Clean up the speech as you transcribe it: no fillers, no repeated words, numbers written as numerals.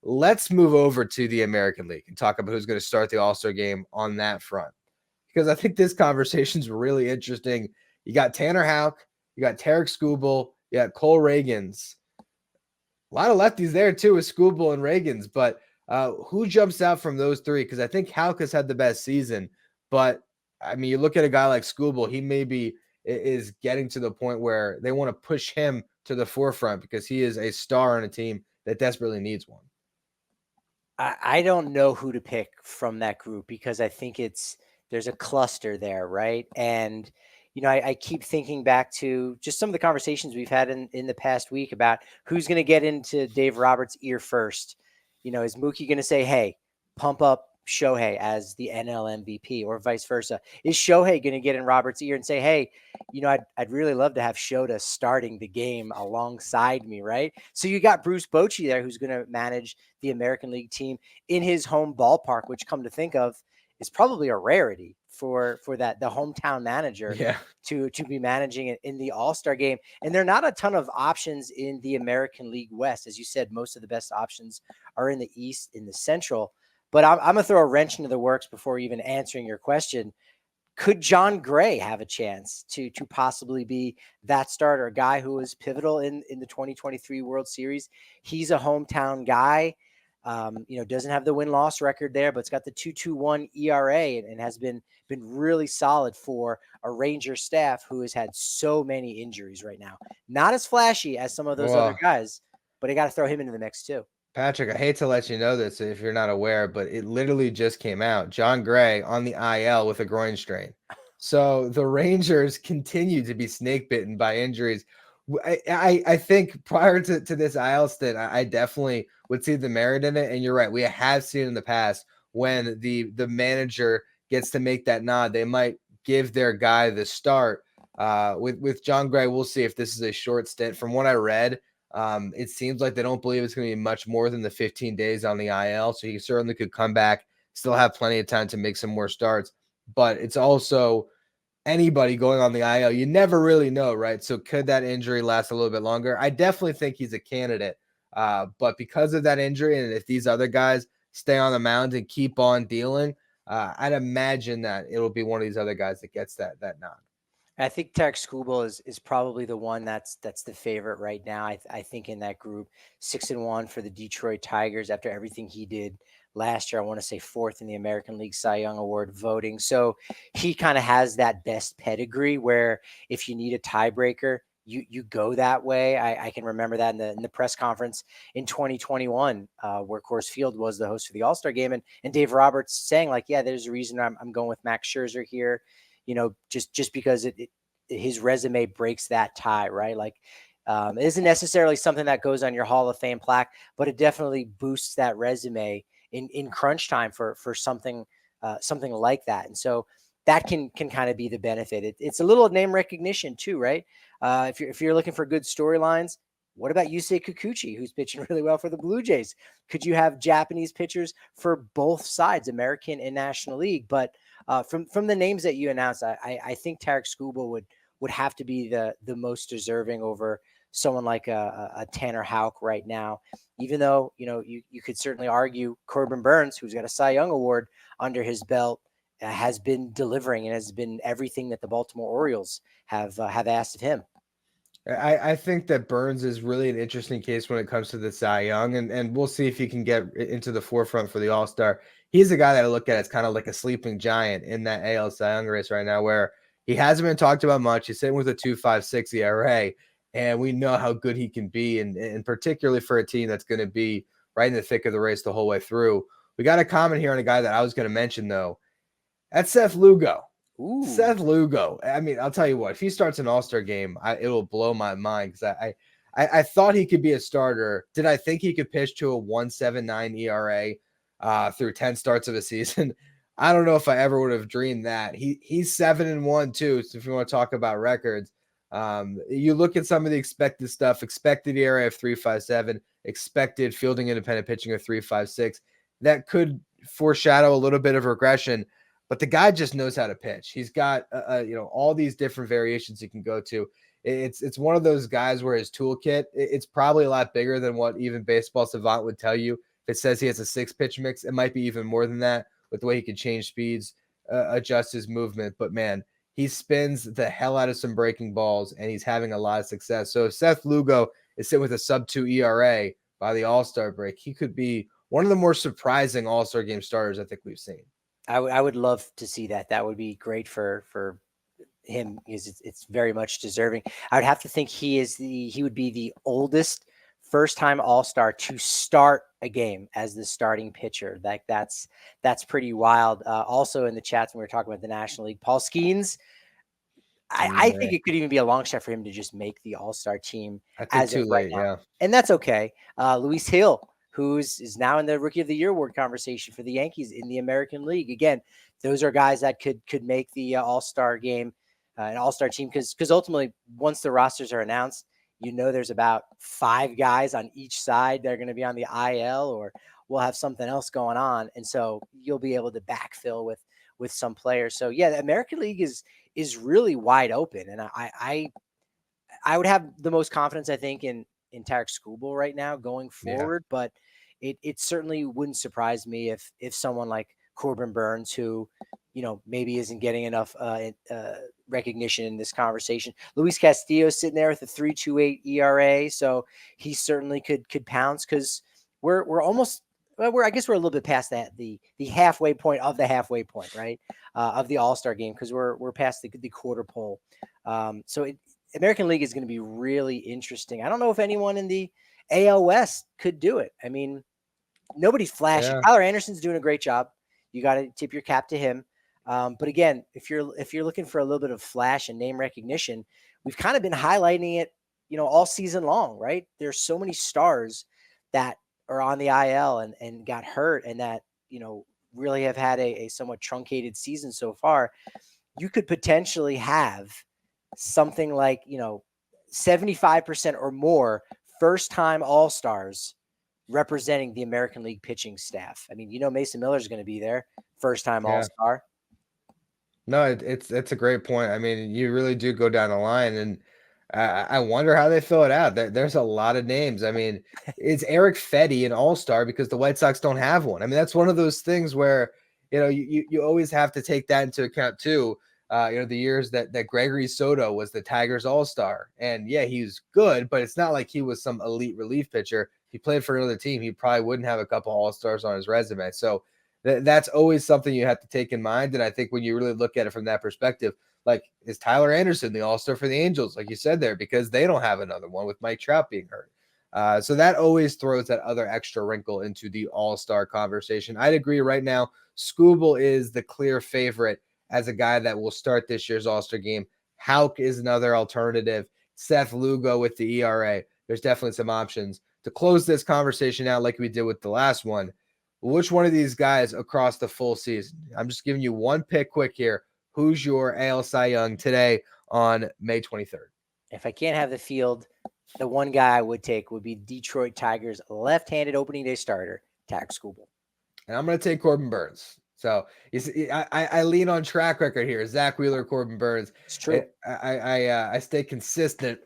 let's move over to the American League and talk about who's going to start the All-Star game on that front. Because I think this conversation is really interesting. You got Tanner Houck, you got Tarik Skubal, you got Cole Reagans. A lot of lefties there too with Skubal and Reagans, but who jumps out from those three? Because I think Houck has had the best season, but I mean, you look at a guy like Skubal, he maybe is getting to the point where they want to push him to the forefront because he is a star on a team that desperately needs one. I don't know who to pick from that group because I think there's a cluster there, right? And I keep thinking back to just some of the conversations we've had in the past week about who's going to get into Dave Roberts' ear first. Is Mookie going to say, "Hey, pump up Shohei as the NL MVP," or vice versa? Is Shohei going to get in Roberts' ear and say, "Hey, I'd really love to have Shota starting the game alongside me," right? So you got Bruce Bochy there, who's going to manage the American League team in his home ballpark, which, come to think of, is probably a rarity for that the hometown manager Yeah. to be managing it in the All-Star game. And there are not a ton of options in the American League West. As you said, most of the best options are in the East, in the Central. But I'm going to throw a wrench into the works before even answering your question. Could John Gray have a chance to possibly be that starter, a guy who was pivotal in the 2023 World Series? He's a hometown guy. Doesn't have the win-loss record there, but it's got the 2.21 ERA and has been really solid for a Ranger staff who has had so many injuries right now. Not as flashy as some of those other guys, but I got to throw him into the mix too. Patrick, I hate to let you know this if you're not aware, but it literally just came out. John Gray on the IL with a groin strain. So the Rangers continue to be snake bitten by injuries. I think prior to this IL stint, I definitely would see the merit in it. And you're right. We have seen in the past when the manager gets to make that nod, they might give their guy the start. With John Gray, we'll see if this is a short stint. From what I read, it seems like they don't believe it's going to be much more than the 15 days on the IL. So he certainly could come back, still have plenty of time to make some more starts. But it's also anybody going on the IL. You never really know, right? So could that injury last a little bit longer? I definitely think he's a candidate. But because of that injury, and if these other guys stay on the mound and keep on dealing, I'd imagine that it'll be one of these other guys that gets that nod. I think Tarik Skubal is probably the one that's the favorite right now. I think in that group, 6-1 for the Detroit Tigers after everything he did last year. I want to say fourth in the American League Cy Young Award voting. So he kind of has that best pedigree where if you need a tiebreaker, you go that way. I can remember that in the press conference in 2021, where Coors Field was the host for the All-Star game, and Dave Roberts saying like, yeah, there's a reason I'm going with Max Scherzer here. Just because his resume breaks that tie, right? Like, it isn't necessarily something that goes on your Hall of Fame plaque, but it definitely boosts that resume in crunch time for something like that. And so that can kind of be the benefit. It's a little name recognition too, right? If you're looking for good storylines, what about Yusei Kikuchi, who's pitching really well for the Blue Jays? Could you have Japanese pitchers for both sides, American and National League? But from the names that you announced, I think Tarik Skubal would have to be the most deserving over someone like a Tanner Houck right now. Even though you could certainly argue Corbin Burns, who's got a Cy Young Award under his belt, has been delivering and has been everything that the Baltimore Orioles have asked of him. I think that Burns is really an interesting case when it comes to the Cy Young, and we'll see if he can get into the forefront for the All-Star. He's a guy that I look at as kind of like a sleeping giant in that AL Cy Young race right now, where he hasn't been talked about much. He's sitting with a 2.56 ERA, and we know how good he can be, and particularly for a team that's going to be right in the thick of the race the whole way through. We got a comment here on a guy that I was going to mention, though. That's Seth Lugo. Ooh. Seth Lugo. I mean, I'll tell you what, if he starts an All-Star game, it'll blow my mind because I thought he could be a starter. Did I think he could pitch to a 1.79 ERA through 10 starts of a season? I don't know if I ever would have dreamed that. He's 7-1 too. So if you want to talk about records, you look at some of the expected stuff, expected ERA of 3.57, expected fielding independent pitching of 3.56. That could foreshadow a little bit of regression. But the guy just knows how to pitch. He's got all these different variations he can go to. It's one of those guys where his toolkit, it's probably a lot bigger than what even Baseball Savant would tell you If it says he has a 6-pitch mix, it might be even more than that with the way he can change speeds, adjust his movement. But man, he spins the hell out of some breaking balls, and he's having a lot of success. So if Seth Lugo is sitting with a sub-2 ERA by the All-Star break, he could be one of the more surprising All-Star game starters I think we've seen. I would love to see that. That would be great for him, because it's very much deserving. I would have to think he would be the oldest first-time All-Star to start a game as the starting pitcher. That's pretty wild. Also in the chats when we were talking about the National League, Paul Skeens, I think it could even be a long shot for him to just make the All-Star team I think as too of right late, now. yeah. And that's okay. Luis Hill, who is now in the Rookie of the Year award conversation for the Yankees in the American League. Again, those are guys that could make the All-Star game, an All-Star team, because ultimately, once the rosters are announced, there's about 5 guys on each side that are going to be on the IL, or we'll have something else going on, and so you'll be able to backfill with some players. So yeah, the American League is really wide open, and I would have the most confidence, I think, in Tarik Skubal right now going forward, but it certainly wouldn't surprise me if someone like Corbin Burns, who maybe isn't getting enough recognition in this conversation. Luis Castillo sitting there with a 3.28 ERA, so he certainly could pounce, because we're almost. Well, I guess we're a little bit past that the halfway point of the halfway point, right? Of the All-Star game, because we're past the quarter pole. So American League is going to be really interesting. I don't know if anyone in the AL West could do it. I mean, nobody's flashy. Yeah. Tyler Anderson's doing a great job. You got to tip your cap to him. But again, if you're looking for a little bit of flash and name recognition, we've kind of been highlighting it, all season long, right? There's so many stars that are on the IL and got hurt, and that, really have had a somewhat truncated season so far. You could potentially have something like, 75% or more first-time All-Stars representing the American League pitching staff. I mean, Mason Miller is going to be there, first-time All-Star. No, it's a great point. I mean, you really do go down the line, and I wonder how they fill it out. There's a lot of names. I mean, is Eric Fetty an All-Star because the White Sox don't have one? I mean, that's one of those things where you always have to take that into account too. The years that Gregory Soto was the Tigers All-Star, and yeah, he's good, but it's not like he was some elite relief pitcher. If he played for another team, he probably wouldn't have a couple All-Stars on his resume. So that's always something you have to take in mind. And I think when you really look at it from that perspective, like, is Tyler Anderson the All-Star for the Angels, like you said there, because they don't have another one with Mike Trout being hurt. So that always throws that other extra wrinkle into the All-Star conversation. I'd agree right now, Skubal is the clear favorite as a guy that will start this year's All-Star game. Houck is another alternative. Seth Lugo with the ERA. There's definitely some options. To close this conversation out like we did with the last one, which one of these guys across the full season? I'm just giving you one pick quick here. Who's your AL Cy Young today on May 23rd? If I can't have the field, the one guy I would take would be Detroit Tigers left-handed opening day starter, Tarik Skubal. And I'm going to take Corbin Burns. So you see, I lean on track record here. Zach Wheeler, Corbin Burns. It's true. I stay consistent